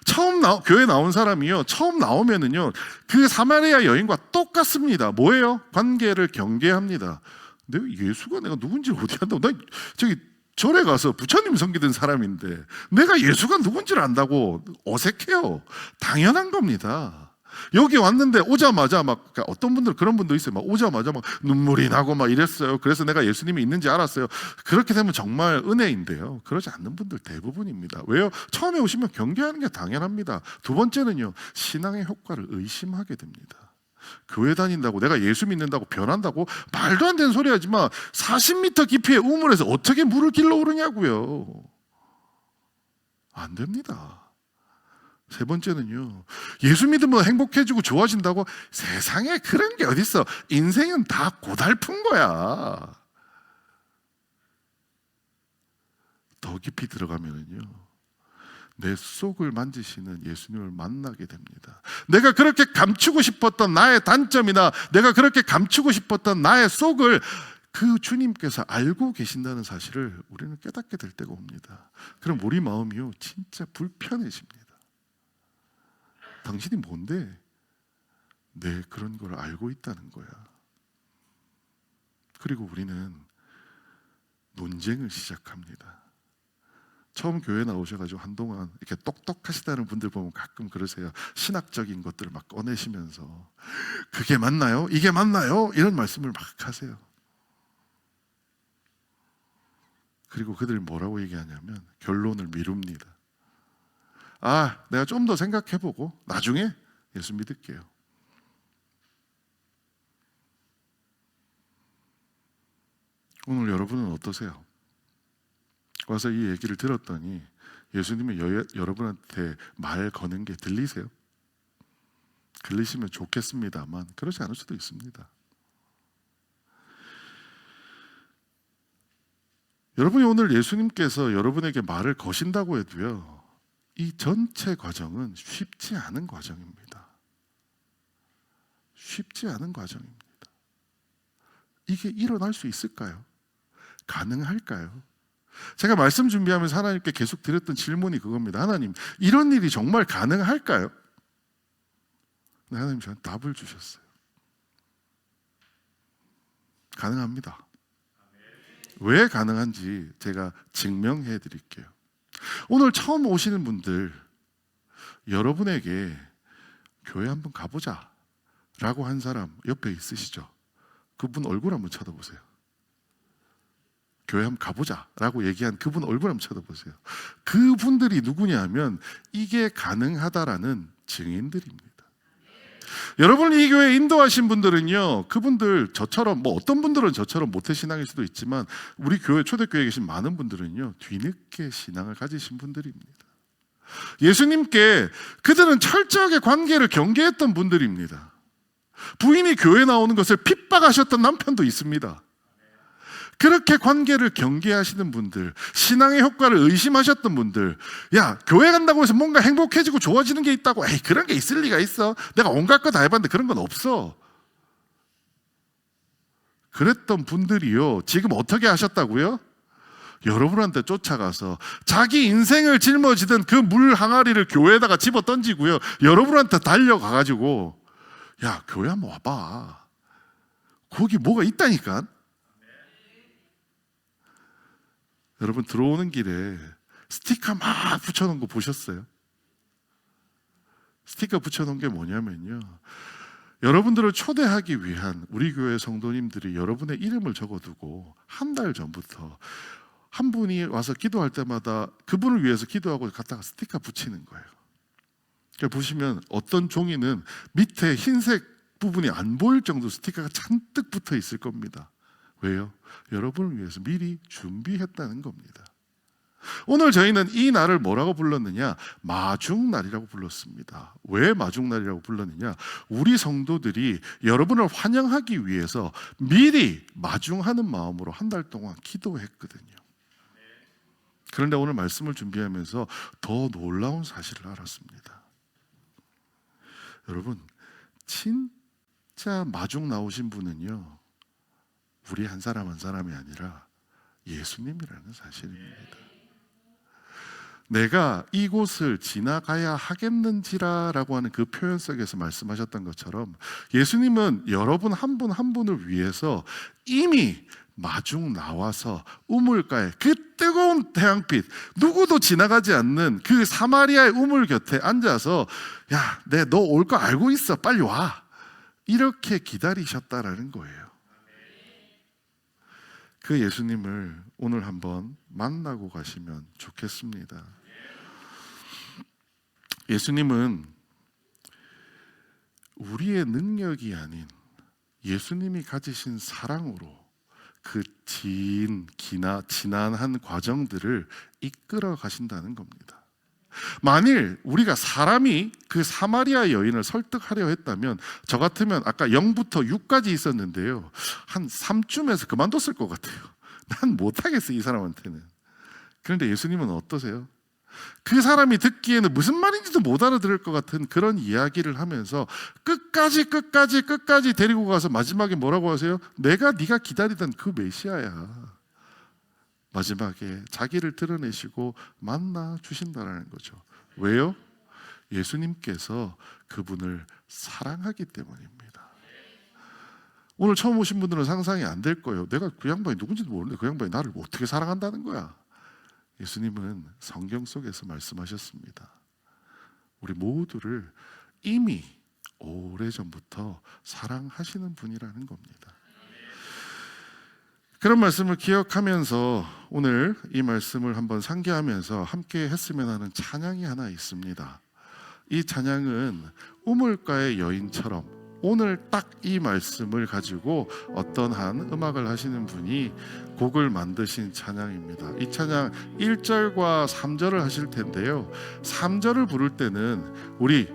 처음 교회 나온 사람이요, 처음 나오면은요 그 사마리아 여인과 똑같습니다. 뭐예요? 관계를 경계합니다. 내가 예수가 내가 누군지 어디 안다고? 나 저기 절에 가서 부처님 섬기던 사람인데 내가 예수가 누군지를 안다고 어색해요. 당연한 겁니다. 여기 왔는데 오자마자 막 어떤 분들 그런 분도 있어요. 막 오자마자 막 눈물이 나고 막 이랬어요. 그래서 내가 예수님이 있는지 알았어요. 그렇게 되면 정말 은혜인데요. 그러지 않는 분들 대부분입니다. 왜요? 처음에 오시면 경계하는 게 당연합니다. 두 번째는요, 신앙의 효과를 의심하게 됩니다. 교회 다닌다고 내가 예수 믿는다고 변한다고 말도 안 되는 소리 하지 마. 40m 깊이의 우물에서 어떻게 물을 길러 오르냐고요. 안 됩니다. 세 번째는요, 예수 믿으면 행복해지고 좋아진다고? 세상에 그런 게 어딨어. 인생은 다 고달픈 거야. 더 깊이 들어가면은요, 내 속을 만지시는 예수님을 만나게 됩니다. 내가 그렇게 감추고 싶었던 나의 단점이나 내가 그렇게 감추고 싶었던 나의 속을 그 주님께서 알고 계신다는 사실을 우리는 깨닫게 될 때가 옵니다. 그럼 우리 마음이요, 진짜 불편해집니다. 당신이 뭔데? 내 그런 걸 알고 있다는 거야. 그리고 우리는 논쟁을 시작합니다. 처음 교회 나오셔가지고 한동안 이렇게 똑똑하시다는 분들 보면 가끔 그러세요. 신학적인 것들을 막 꺼내시면서 그게 맞나요? 이게 맞나요? 이런 말씀을 막 하세요. 그리고 그들이 뭐라고 얘기하냐면 결론을 미룹니다. 내가 좀 더 생각해보고 나중에 예수 믿을게요. 오늘 여러분은 어떠세요? 와서 이 얘기를 들었더니 예수님이 여러분한테 말 거는 게 들리세요? 들리시면 좋겠습니다만 그렇지 않을 수도 있습니다. 여러분이 오늘 예수님께서 여러분에게 말을 거신다고 해도요, 이 전체 과정은 쉽지 않은 과정입니다. 쉽지 않은 과정입니다. 이게 일어날 수 있을까요? 가능할까요? 제가 말씀 준비하면서 하나님께 계속 드렸던 질문이 그겁니다. 하나님, 이런 일이 정말 가능할까요? 하나님 저한테 답을 주셨어요. 가능합니다. 왜 가능한지 제가 증명해 드릴게요. 오늘 처음 오시는 분들, 여러분에게 교회 한번 가보자 라고 한 사람 옆에 있으시죠? 그분 얼굴 한번 쳐다보세요. 교회 한번 가보자 라고 얘기한 그분 얼굴 한번 쳐다보세요. 그분들이 누구냐 하면 이게 가능하다라는 증인들입니다. 여러분을 이 교회에 인도하신 분들은요, 그분들 저처럼, 어떤 분들은 저처럼 모태신앙일 수도 있지만 우리 교회 초대교회에 계신 많은 분들은요, 뒤늦게 신앙을 가지신 분들입니다. 예수님께 그들은 철저하게 관계를 경계했던 분들입니다. 부인이 교회 나오는 것을 핍박하셨던 남편도 있습니다. 그렇게 관계를 경계하시는 분들, 신앙의 효과를 의심하셨던 분들, 야, 교회 간다고 해서 뭔가 행복해지고 좋아지는 게 있다고, 에이, 그런 게 있을 리가 있어. 내가 온갖 거 다 해봤는데 그런 건 없어. 그랬던 분들이요, 지금 어떻게 하셨다고요? 여러분한테 쫓아가서 자기 인생을 짊어지던 그 물 항아리를 교회에다가 집어 던지고요, 여러분한테 달려가가지고, 야, 교회 한번 와봐. 거기 뭐가 있다니까? 여러분 들어오는 길에 스티커 막 붙여놓은 거 보셨어요? 스티커 붙여놓은 게 뭐냐면요, 여러분들을 초대하기 위한 우리 교회 성도님들이 여러분의 이름을 적어두고 한 달 전부터 한 분이 와서 기도할 때마다 그분을 위해서 기도하고 갖다가 스티커 붙이는 거예요. 그러니까 보시면 어떤 종이는 밑에 흰색 부분이 안 보일 정도 스티커가 잔뜩 붙어 있을 겁니다. 왜요? 여러분을 위해서 미리 준비했다는 겁니다. 오늘 저희는 이 날을 뭐라고 불렀느냐? 마중날이라고 불렀습니다. 왜 마중날이라고 불렀느냐? 우리 성도들이 여러분을 환영하기 위해서 미리 마중하는 마음으로 한 달 동안 기도했거든요. 그런데 오늘 말씀을 준비하면서 더 놀라운 사실을 알았습니다. 여러분, 진짜 마중 나오신 분은요, 우리 한 사람 한 사람이 아니라 예수님이라는 사실입니다. 내가 이곳을 지나가야 하겠는지라라고 하는 그 표현 속에서 말씀하셨던 것처럼 예수님은 여러분 한 분 한 분을 위해서 이미 마중 나와서 우물가에 그 뜨거운 태양빛, 누구도 지나가지 않는 그 사마리아의 우물 곁에 앉아서, 야, 내 너 올 거 알고 있어, 빨리 와, 이렇게 기다리셨다라는 거예요. 그 예수님을 오늘 한번 만나고 가시면 좋겠습니다. 예수님은 우리의 능력이 아닌 예수님이 가지신 사랑으로 그 지난한 과정들을 이끌어 가신다는 겁니다. 만일 우리가 사람이 그 사마리아 여인을 설득하려 했다면, 저 같으면 아까 0부터 6까지 있었는데요, 한 3쯤에서 그만뒀을 것 같아요. 난 못하겠어, 이 사람한테는. 그런데 예수님은 어떠세요? 그 사람이 듣기에는 무슨 말인지도 못 알아들을 것 같은 그런 이야기를 하면서 끝까지 데리고 가서 마지막에 뭐라고 하세요? 내가 네가 기다리던 그 메시아야. 마지막에 자기를 드러내시고 만나 주신다는 거죠. 왜요? 예수님께서 그분을 사랑하기 때문입니다. 오늘 처음 오신 분들은 상상이 안 될 거예요. 내가 그 양반이 누군지도 모르는데 그 양반이 나를 어떻게 사랑한다는 거야. 예수님은 성경 속에서 말씀하셨습니다. 우리 모두를 이미 오래전부터 사랑하시는 분이라는 겁니다. 그런 말씀을 기억하면서 오늘 이 말씀을 한번 상기하면서 함께 했으면 하는 찬양이 하나 있습니다. 이 찬양은 우물가의 여인처럼 오늘 딱 이 말씀을 가지고 어떤 한 음악을 하시는 분이 곡을 만드신 찬양입니다. 이 찬양 1절과 3절을 하실 텐데요, 3절을 부를 때는 우리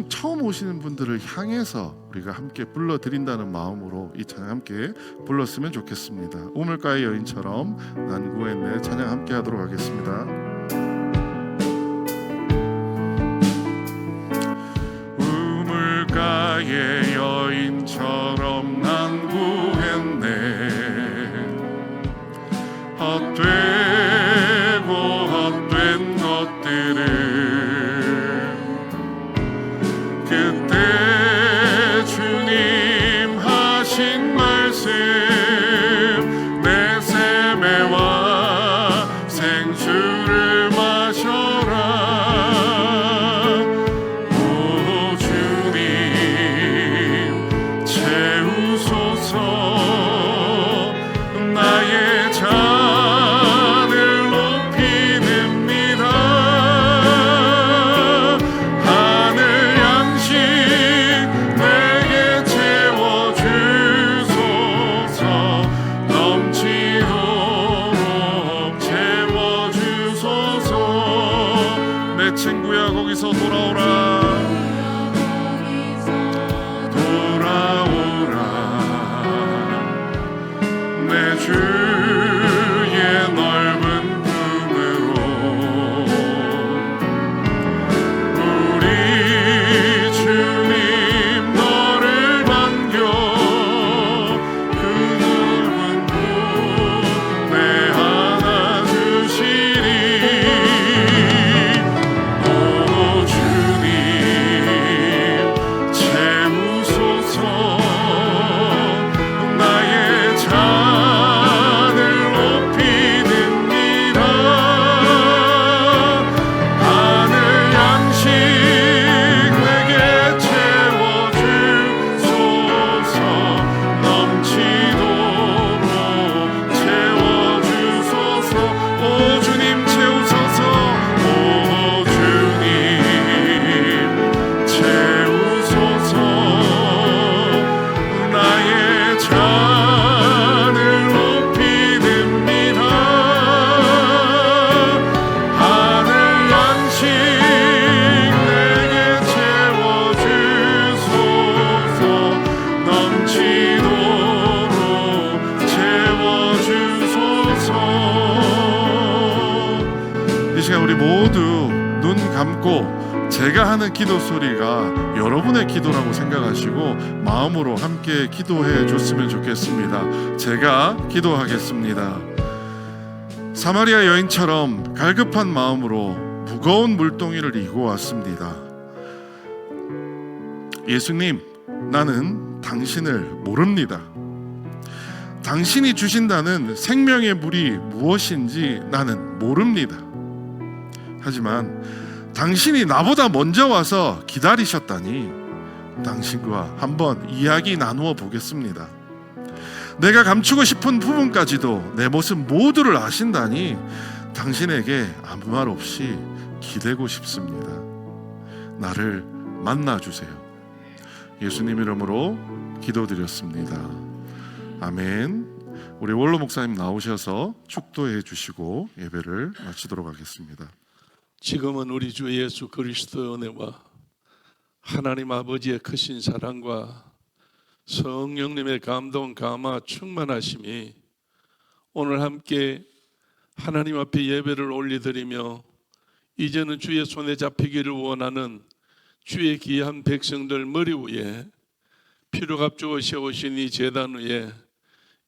처음 오시는 분들을 향해서 우리가 함께 불러드린다는 마음으로 이 찬양 함께 불렀으면 좋겠습니다. 우물가의 여인처럼 난 구했네 찬양 함께 하도록 하겠습니다. 우물가의 여인처럼 난 구했네, 헛되고 헛된 것들을 그때 주님 하신 말씀 내 세매와 생수를 마셔라. 오 주님 채우소서 나의 잔을 높이는니다. 하늘 양식 내게 채워주소서 넘치도록 채워주소서. 내 친구야 거기서 돌아오라 내 주의 넓은 품으로 우리 주님 너를 반겨 그 넓은 곳 내 안아주시리. 오 주님 채우소서 나의 잔을 높이는니다. 하늘 양식 내게 채워주소서 넘치도록 채워주소서. 오 주님 채우소서. 오 주님 채우소서 나의 잔을 높이는니다. 하늘 양식 내게 채워주소서 넘치도록 채워주소서. 이 시간 우리 모두 눈 감고 제가 하는 기도 소리가 여러분의 기도라고 생각하시고 마음으로 함께 기도해 줬으면 좋겠습니다. 제가 기도하겠습니다. 사마리아 여인처럼 갈급한 마음으로 무거운 물동이를 이고 왔습니다. 예수님, 나는 당신을 모릅니다. 당신이 주신다는 생명의 물이 무엇인지 나는 모릅니다. 하지만 당신이 나보다 먼저 와서 기다리셨다니 당신과 한번 이야기 나누어 보겠습니다. 내가 감추고 싶은 부분까지도 내 모습 모두를 아신다니 당신에게 아무 말 없이 기대고 싶습니다. 나를 만나주세요. 예수님 이름으로 기도드렸습니다. 아멘. 우리 원로 목사님 나오셔서 축도해 주시고 예배를 마치도록 하겠습니다. 지금은 우리 주 예수 그리스도의 은혜와 하나님 아버지의 크신 사랑과 성령님의 감동, 감화, 충만하심이 오늘 함께 하나님 앞에 예배를 올려드리며 이제는 주의 손에 잡히기를 원하는 주의 귀한 백성들 머리 위에 피로 값주어 세우신 이 제단 위에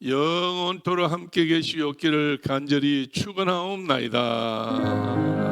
영원토록 함께 계시옵기를 간절히 축원하옵나이다.